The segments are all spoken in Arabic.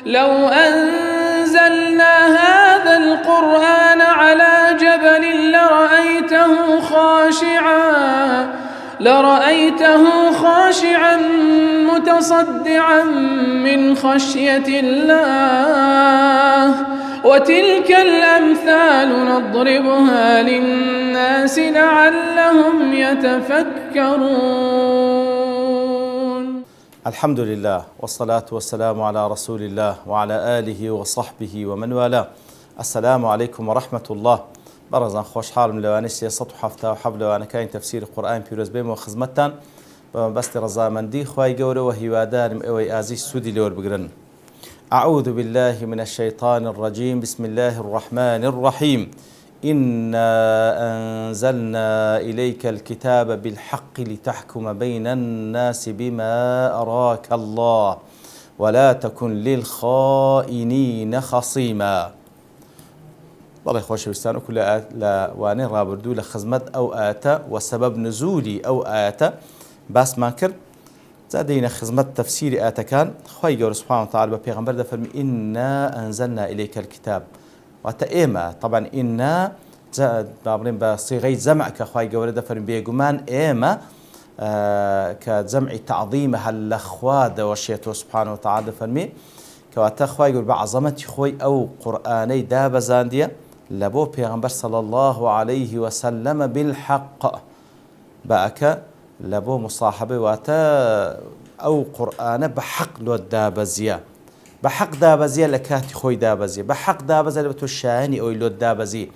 لو أنزلنا هذا القرآن على جبل لرأيته خاشعا متصدعا من خشية الله وتلك الأمثال نضربها للناس لعلهم يتفكرون. الحمد لله والصلاة والسلام على رسول الله وعلى آله وصحبه ومن والاه. السلام عليكم ورحمة الله. برزان خوش حالم لواني سياسة حفظة وحفظ لوانا كاين تفسير القرآن بيروز بيم وخزمتان بس رزامندي خواي قوري وهيوادارم اوي آزي سودي لور بقرن. أعوذ بالله من الشيطان الرجيم. بسم الله الرحمن الرحيم. إنا أنزلنا إليك الكتاب بالحق لتحكم بين الناس بما أراك الله ولا تكن للخائنين خصيما. والله خوش وستان كل لواني رابردو لخزمت أو آتا وسبب نزولي أو آتا بس ما كر زادينا خزمت تفسير آتا كان خوي قول سبحانه وتعالى ببيغمبر ده فرمي إنا أنزلنا إليك الكتاب وتأيما طبعا إنا بابرين بصيغي جمع كخواي قول ده فرمي بيقومان إيما كجمع تعظيمها الأخواد وشيته سبحانه وتعالى فرمي كواتا خواي قول بعظمة خوي أو قرآني داب زاندية لبو بيغمبر صلى الله عليه وسلم بالحق بأك لبو مصاحبه واتا أو قرآن بحق لو دابزيا بحق دابزيا لكاتي خوي دابزيا بحق دابزيا لبتو الشاهني أو لو دابزي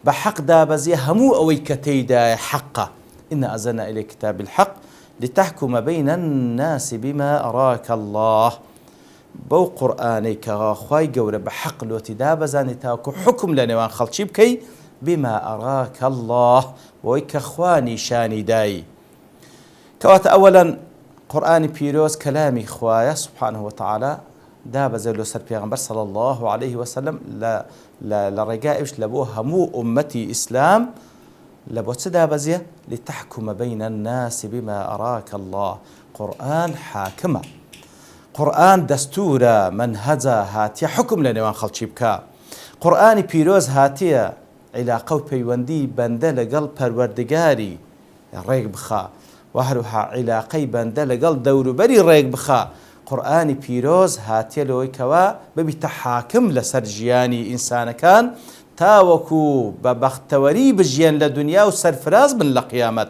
بحق دابزيا همو أوي كتيدا حقا إن أزلنا إلى كتاب الحق لتحكم بين الناس بما أراك الله بو قرآني كخواي قورة بحق لو تدابزاني تاكو حكم لنوان خلشي بكي بما أراك الله ويك أخواني شاني داي كوات أولا قرآن بيروز كلامي خوايا سبحانه وتعالى دابز لو سر بيغمبر صلى الله عليه وسلم لا رجائش لبو همو أمتي إسلام لبو تدابزيه لتحكم بين الناس بما أراك الله. قرآن حاكمة قرآن دستورة منهجة هاتية حكم لنوان خلشي بكا. قرآن بيروز هاتية علاقة وبيوندي بندل قلب پروردگاري ريق بخا وهروها علاقة بندل قلب دور بري ريق بخا. قرآن بيروز هاتية لوي كوا ببي تحاكم لسرجياني إنسان كان تاوكو ببختوري بجيان لدنيا وسرفراز من لقيامت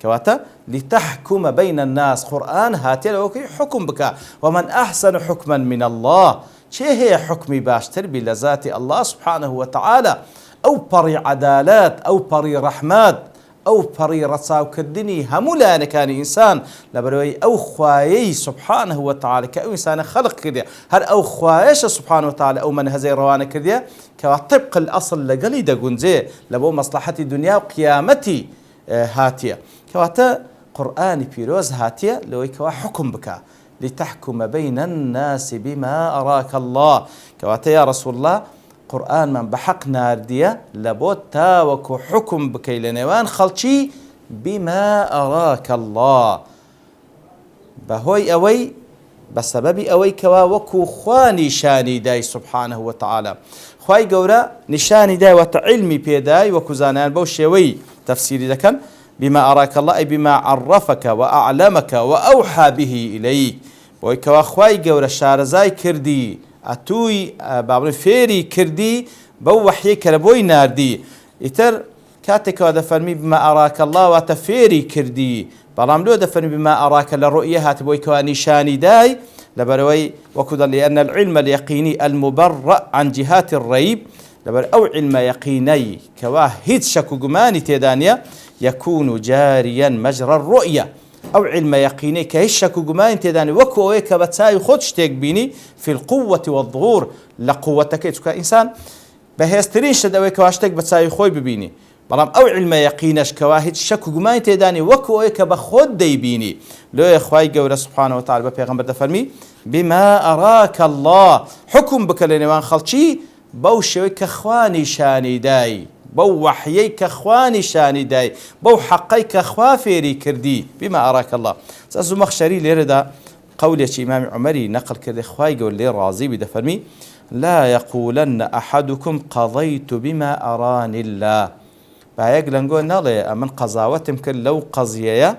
كواتا لتحكم بين الناس. قرآن هاتي لوكي حكم بك ومن أحسن حكما من الله. شي هي حكمي باشتر بلذات الله سبحانه وتعالى أو بري عدالات أو بري رحمات أو بري رصاو كردني همولا كان إنسان لبروي أو خوايي سبحانه وتعالى كأو إنسان خلق كذا هل أو خوايش سبحانه وتعالى أو من هزي روانا كذا كطبق الأصل لقلي دقون زي لبو مصلحة الدنيا وقيامتي هاتية كواتا قرآن بيروز هاتية لو كوا حكم بك لتحكم بين الناس بما أراك الله. كواتا يا رسول الله قرآن من بحق ناردية لبوتا وكو حكم بك لنوان خلشي بما أراك الله بهوي أوي بسبب أوي كوا وكو خواني شاني داي سبحانه وتعالى. خواي قورا نشاني داي وتعلمي بيداي وكو زانان بوشيوي تفسيري لكن بما أراك الله أي بما عرفك وأعلمك وأوحى به إليك. ويكوا خواي قورا شارزاي كردي أتوي بابن فيري كردي بو وحي كربوي ناردي إتر كاتك هذا فرمي بما أراك الله وتفيري كردي براملو دفرمي بما أراك للرؤية هاتبوي كوا نشاني داي لبروي وكذا لأن العلم اليقيني المبرأ عن جهات الريب لبر أو علم يقيني كوا هيد شكو جماني تيدانيا يكون جاريا مجرى الرؤية أو علم يقيني كهشك وجماين تداني وكويك بتساي خدش تكبيني في القوة والظهور لقوتك كإنسان بهستريش دويك واشتك بتساي خوي ببيني برام أو علم يقينش كواهد شك وجماين تداني وكويك بخد ديبيني لو يا إخوي جور سبحانه وتعالى بيغمبر دفرمي بما أراك الله حكم بكلنوان خلشي بوشوي كخواني شاني داي بو وحيي كخواني شاني داي بو حقي كخوا فيري كردي بما أراك الله سأزو مخشري ليردا قولي إمام عمري نقل كذا خواي قول لي راضي بدفرمي لا يقولن أحدكم قضيت بما أراني الله بايق لنقول نالي من قضاوتم كل لو قضية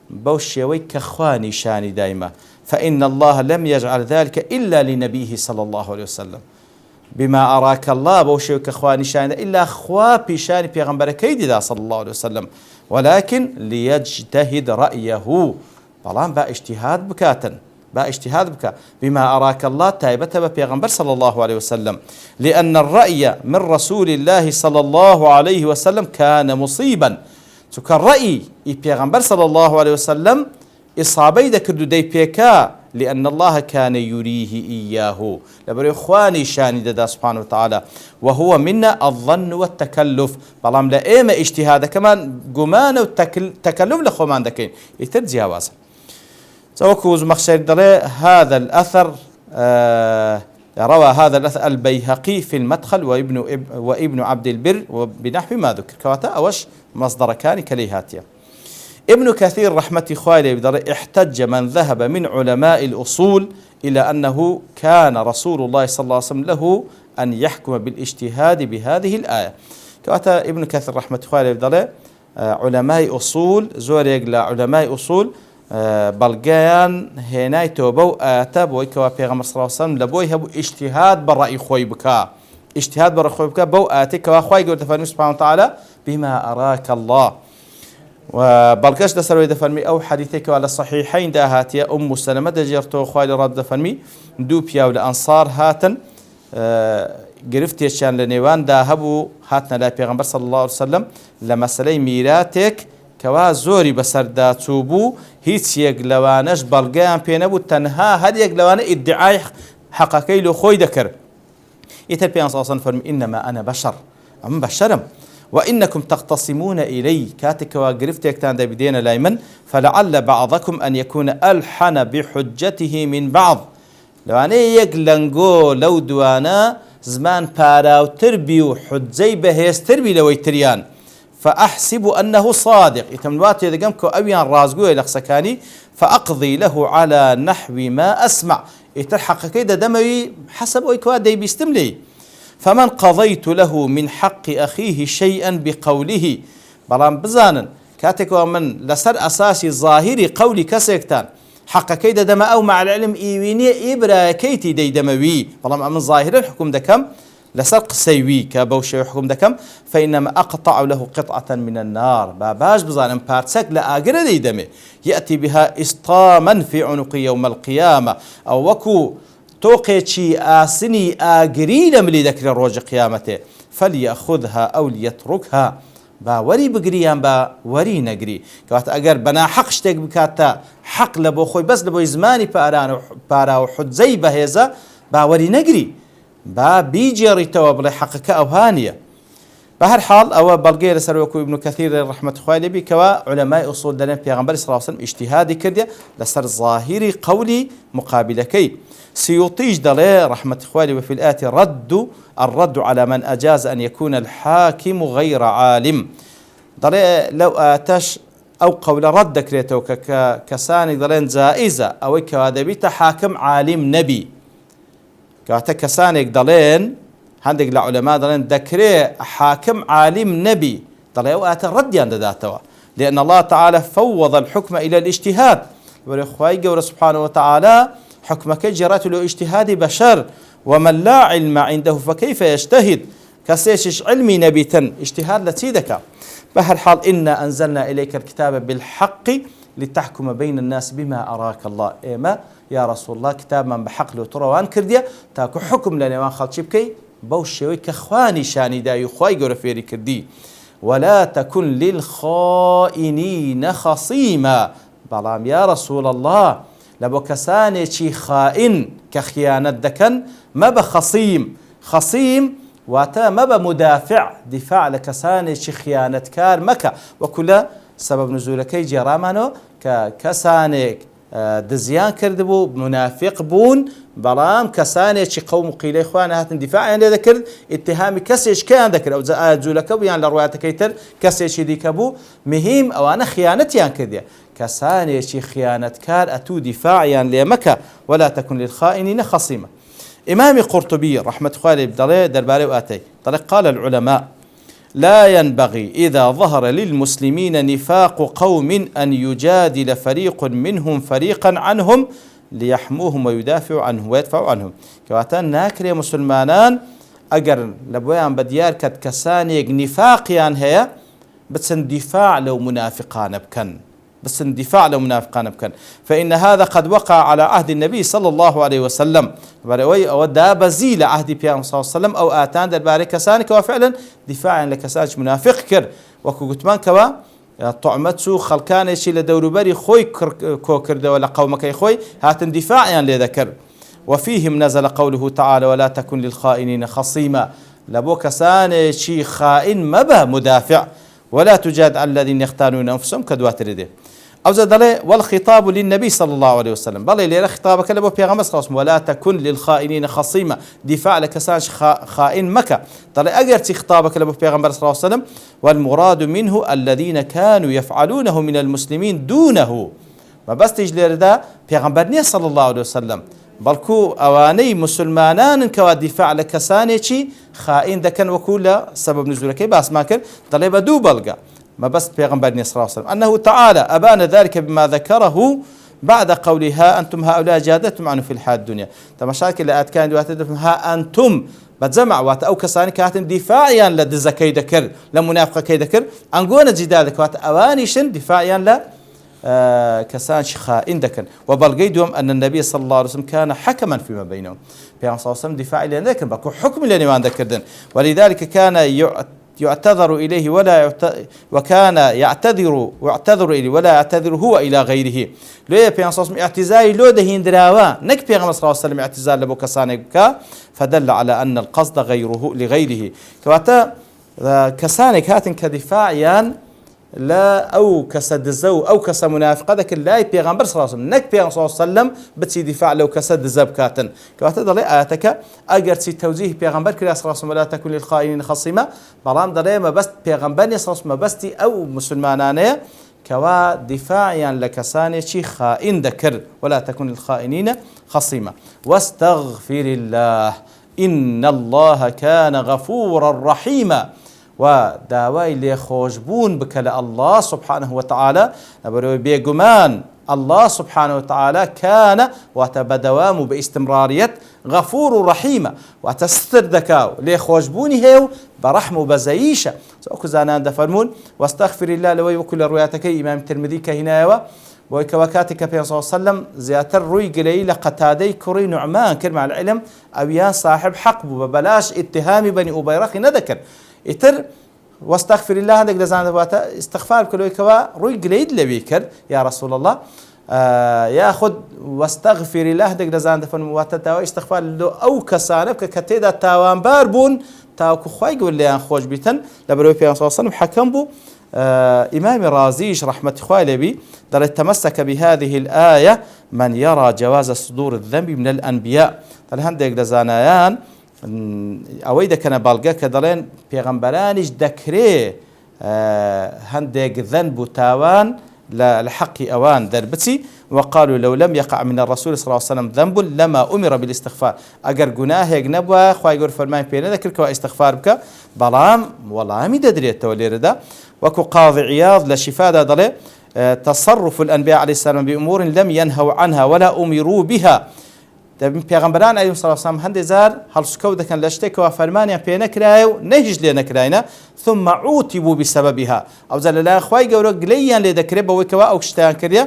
بوشيوي كخواني شاني دايما فإن الله لم يجعل ذلك إلا لنبيه صلى الله عليه وسلم بما أراك الله بوشيوي كخواني شاني إلا خوا بيشاني بيغمبر كيدي صلى الله عليه وسلم ولكن ليجتهد رأيه بلان با اجتهاد بكاتا با اجتهاد بك بما أراك الله تايبته بيغمبر صلى الله عليه وسلم لأن الرأي من رسول الله صلى الله عليه وسلم كان مصيبا سكر رأي بيغمبر صلى الله عليه وسلم إصابي دكردو دي بيكا لأن الله كان يريه إياه لبري إخواني شاني دا سبحانه وتعالى وهو منا الظن والتكلف بلام لا إيما اجتهاد كمان قمان والتكلف لخومان دكين يترجي هواسا توكوز مخشر دلي هذا الأثر روى هذا الأثر البيهقي في المدخل وابن عبد البر وبنحو ما ذكر كواتا أوش مصدر كان كليهاتيا ابن كثير رحمة خوالي بدر احتج من ذهب من علماء الأصول إلى أنه كان رسول الله صلى الله عليه وسلم له أن يحكم بالاجتهاد بهذه الآية كواتا ابن كثير رحمة خوالي بدر علماء أصول زور يقلع علماء أصول بلغيان هناي توبو آتاب ويكوا بيغمر صلى الله عليه وسلم لبوي هبو اجتهاد برأي خوي بكا اجتهاد برأي خوي بكا بو آتك وخواي قول تفرمي سبحانه وتعالى بما أراك الله وبلغش دسر دفرمي أو حديثك على الصحيحين داهاتيا أم سلمة دجيرتو خواي لرد دفرمي دوبيا والأنصار هاتن قرفتي شان لنيوان داهبو هاتنا لا بيغمبر صلى الله عليه وسلم لمسألة ميراتك كوا زوري بسردا توبو هيتس يقلوانش بلغان بينبو تنها هل يقلوان ادعاء حقاقي له خوي ذكر يتبين صلى الله عليه وسلم إنما أنا بشر أم بشرم وإنكم تختصمون إلي كاتك وقرفتك تاند بدينا لايمن فلعل بعضكم أن يكون ألحن بحجته من بعض لو أنا يقلنقو لو دوانا زمان باراو تربي حجي بهيس تربي لو يتريان فأحسب أنه صادق يتمنوات إذا قمكو أبيان رازقو إلى سكاني فأقضي له على نحو ما أسمع يتلحق كيدا دموي حسب أيكوا دي بيستملي فمن قضيت له من حق أخيه شيئا بقوله بلان بزانا كاتكو من لسر أساسي ظاهري قولي كسيكتان حق كيدا دم أو مع العلم إيويني إبرا كيتي دي دموي بلان من ظاهر الحكم دكم لسرق سيوي كبوشي حكم دكم فإنما أقطع له قطعة من النار باباش بزانم بارتسك لآقر دي دمي يأتي بها إسطاما في عنق يوم القيامة أو وكو توقيتشي آسني آقري لملي ذكر الروج قيامته فليأخذها أو ليتركها با وري بقريان با وري نقري كوات أقر بنا حق شتك بكاتا حق لبو خوي بس لبو زماني بارا وحد زي بهيزا با وري نقري با بيجري توابلي حقك أو هانية بهر حال أو بلغي لسروكو ابن كثير رحمة خوالي بي كوا علماء أصول دلين بيغمبر صلى الله عليه وسلم اجتهادي كرديا لسر ظاهري قولي مقابلكي سيوطيج دلي رحمة خوالي وفي الآتي الرد على من أجاز أن يكون الحاكم غير عالم دلي لو آتش أو قول رد كريتو كساني دلين زائزة أو كهذا بيت حاكم عالم نبي كواتا كسانيك دلين هندق العلماء دلين ذكري حاكم عالم نبي دلين أوقات رد عند ذاته لأن الله تعالى فوض الحكم إلى الاجتهاد والإخوة قول سبحانه وتعالى حكمك جرات له اجتهاد بشر ومن لا علم عنده فكيف يجتهد كسيش علمي نبيتا اجتهاد لتيدك بهر حال إنا أنزلنا إليك الكتاب بالحق لتحكم بين الناس بما أراك الله إيما يا رسول الله كتاب من بحق له تروان كرديا تاكو حكم لنا وان خلشي بكي بوشوي كخواني شاني دايو خواي قول فيري كردي ولا تكن للخائنين خصيما بلام يا رسول الله لبو كساني شي خائن كخيانة دكن ما بخصيم خصيم واتا ما بمدافع دفاع لكساني شي خيانة كار مكة وكل سبب نزولكي جرامانو كسانك دزيان كردبو منافق بون برام كساني شي قوم قيل اخوانا هات دفاع يعني ذكر اتهامي كسيش كان ذكر او زولكو يعني لروايات كيتر كسيش ديكبو مهم او انا خيانتي ان كرديا كسانێکی خیانەتکار ئەتوو دیفاعیان لێ مەکە ولا تكن للخائنين خصيما. إمام قرطبي رحمة الله عليه دەڵێ دەربارەی ئاتەی دەڵێ قال العلماء لا ينبغي إذا ظهر للمسلمين نفاق قوم أن يجادل فريق منهم فريقا عنهم ليحموهم ويدافعوا عنهم ويدفعوا عنهم. كواتان ناكري مسلمانان أجر لبويان بديار كد كسانيق نفاقيان هي بسن دفاع لو منافقان بكن بسن دفاع لو منافقان بكن، فإن هذا قد وقع على عهد النبي صلى الله عليه وسلم بروي أو دابزيل عهد بيان صلى الله عليه وسلم أو آتان درباري كسانك وفعلا دفاعا لكسانك منافق كر وكو قتمان كوا طعمتسو خلكان شي لدوربري خوي كوكرد ولا قومك خوي هاتن دفاعا لذكر. وفيهم نزل قوله تعالى ولا تكن للخائنين خصيما، لبو كسان شي خائن مبا مدافع ولا تجاد على الذين يختانون أنفسهم كدوات رده. أو زاد والخطاب للنبي صلى الله عليه وسلم بل لي خطابك لبو بيغمبر صلى الله عليه وسلم ولا تكن للخائنين خصيما دفاع لكسانش خائن مكة. طلع أجرتي خطابك لبو بيغمبر صلى الله عليه وسلم والمراد منه الذين كانوا يفعلونه من المسلمين دونه، ما بس تجلي ردا بيغمبرني صلى الله عليه وسلم بلكو أواني مسلمانان كوا دفاع لكسانيشي خائن دكن وكل سبب نزولك بس ما كان طلب دو بلغا ما بس بيغمبرني صلى الله عليه وسلم أنه تعالى أبان ذلك بما ذكره بعد قولها أنتم هؤلاء جادتم عنه في الحياة الدنيا. تمشاكل لأت كان دواتدفهم ها أنتم بتجمع وات أو كساني كاتن دفاعيا لدز كيدكر لمنافق كيدكر أنقونا جدالك وات أوانيشن دفاعيا لا كسان خائن دكن. وبلغيدهم أن النبي صلى الله عليه وسلم كان حكما فيما بينهم، بيان صلى الله عليه وسلم دفاعي لأنكم بكو حكم لأني ما ذكردن، ولذلك كان يعتذر إليه وكان يعتذر إليه ولا يعتذر هو إلى غيره. ليه بيان صلى الله عليه وسلم اعتزاري لو دهين دراوا نك بيان صلى الله عليه وسلم اعتزار لبو كساني بكا، فدل على أن القصد غيره لغيره. كواتا كساني كاتن كدفاعيان لا أو كسد الزو أو كس منافقة ذاك لا بيغمبر صلى الله عليه وسلم نك بيغمبر صلى الله عليه وسلم بتسي دفاع لو كسد زبكاتن كواتا ضلي آياتك أجر تسي توجيه بيغمبر كريا صلى الله عليه وسلم ولا تكن للخائنين خصيما بلام ضلي ما بس بيغمبر صلى الله عليه وسلم ما بستي أو مسلمانانية كوا دفاعيا لكساني شي خائن ذكر ولا تكن للخائنين خصيما. واستغفر الله إن الله كان غفورا رحيما، وداوای لێ خۆشبوون بکە لە الله سبحانه وتعالى لەبەرەوەی بێگومان الله سبحانه وتعالى كان واتە بەدەوام و باستمرارية غفور رحيمة واتە ستر دەکا و لێ خۆشبوونی هەیە و بەڕەحم و بەزەییشە. وەکو زانان دەفەرمون واستغفر الله لەوەی وەکو لە ڕوایەتەکەی ئیمام ترمذی کە هینایەوە بۆی کەوا کاتێک کە پێ صلی سەلەم زیاتر ڕووی گلەیی لە قەتادەی کوڕی نوعمان کرد مع العلم ئەویان صاحب حەق بوو بە بەلاش ئیتهامی بەنی ئوبەیڕەقی نەدەکرد. إتر واستغفر الله عندك لزان دواتا استغفار كله كوا روي قليد لبي كر يا رسول الله ياخذ واستغفر الله عندك لزان دفن مواتا استغفار لو أو كسانب ككتيدا تاوان باربون تاوكو خواي يقول لي أن خوش بيتن لبروي في صلى الله عليه وسلم حكم بو إمام رازيش رحمة الله لبي در تمسك بهذه الآية من يرى جواز صدور الذنب من الأنبياء. فالهندق لزانيان ئەوەی دەکەنە بەڵگە کە دەڵێن پێغەمبەرانیش دەکرێ هەندێک ذەنب و تاوان لە حەقی ئەوان دەربچی. وقالوا لو لم يقع من الرسول صلى الله عليه وسلم ذنب لما أمر بالاستغفار. ئەگەر گوناهێک نەبووە خوای گەورە فەرمانی پێ نەدەکرد کەوا ئیستیغفار بکە، بەڵام وەڵامی دەدرێتەوە لێرەدا وەکو قاضی عیاض لە شیفادا دەڵێ تصرف الأنبياء عليه السلام بأمور لم ينهوا عنها ولا أمروا بها. پێغەمبەران عەلەیهیم سەڵام وسەلام هەندێک جار هەڵسوکەوت دەکەن لە شتێکەوە فەرمانیان پێ نەکرایە و نەهیچ لێ نەکراینە ثم عوتبوا بسببها ئەو جار لەلایەن خوای گەورە گلەییان لێ دەکرێت بەوەی کەوا ئەو شتیان کردە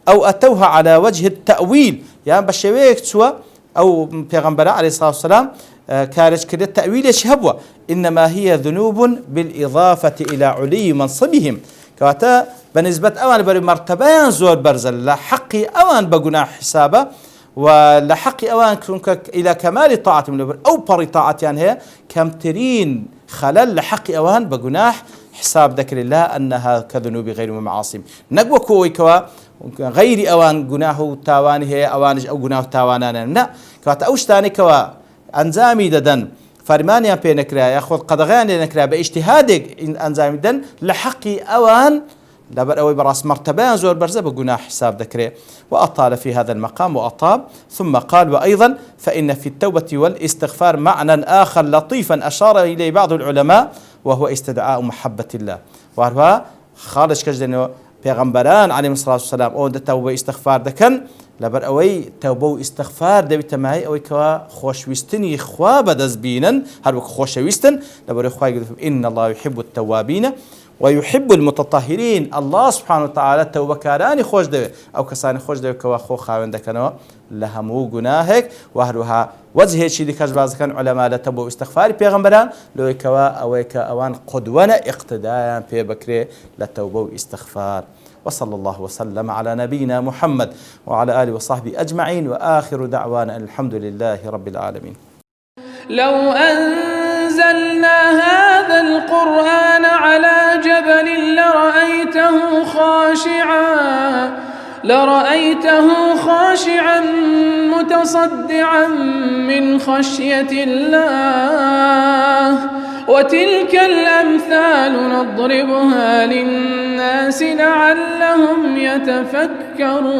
ئەو ئەتەوها على وجه التأويل یان بە شێوەیەک چووە ئەو پێغەمبەرە عەلەیهی سەڵام وسەلام کارێک کردە تەئویلێکی هەبووە إنما هي ذنوب بالإضافة إلى علي منصبهم کەواتە بەنسبەت ئەوان بەروی مەرتەبەیان زۆر بەرزە لە حەقی ئەوان بە گوناح حسابە ولحق أوان إلى كمال طاعتهم أو بري طاعتيان هي كمترين خلل لحق أوان بجناح حساب ذكر الله أنها كذنوب غير معاصم نقوى كوي كوا غير أوان جناه تاوان هي أوان أو جناه تاوانان لا كوات أوش تاني كوا أنزامي ددن فرمانيا بينكرا ياخذ قدغان نكرا باجتهادك أنزامي ددن لحق أوان لبر أوي براس مرتبة زور برزة بجناح حساب ذكره. وأطال في هذا المقام وأطاب، ثم قال: وأيضا فإن في التوبة والاستغفار معنى آخر لطيفا أشار إليه بعض العلماء، وهو استدعاء محبة الله. وهو خارج كجدنه پیغمبران عليهم الصلاة والسلام أو توبة استغفار دكن لبر أوي توبة استغفار دبيت معي أوي كوا خوشويستني خوا بدزبينا هل وك خوشويستن لبر خوا يقول إن الله يحب التوابين ويحب المتطهرين. الله سبحانه وتعالى التوبة كاراني خوش دبي أو كساني خوش دبي كوا خو خاوين دكنوا لهمو جناهك وهروها وجه شيء ذكر بعض كان علماء لتوبة استغفار پیغمبران لو كوا أوي كأوان قدوة اقتداء في بكرة لتوبة استغفار. وصلى الله وسلم على نبينا محمد وعلى آله وصحبه أجمعين، وآخر دعوانا الحمد لله رب العالمين. لو أنزلنا هذا القرآن على جبل لرأيته خاشعا متصدعا من خشية الله. وتلك الأمثال نضربها للناس لعلهم يتفكرون.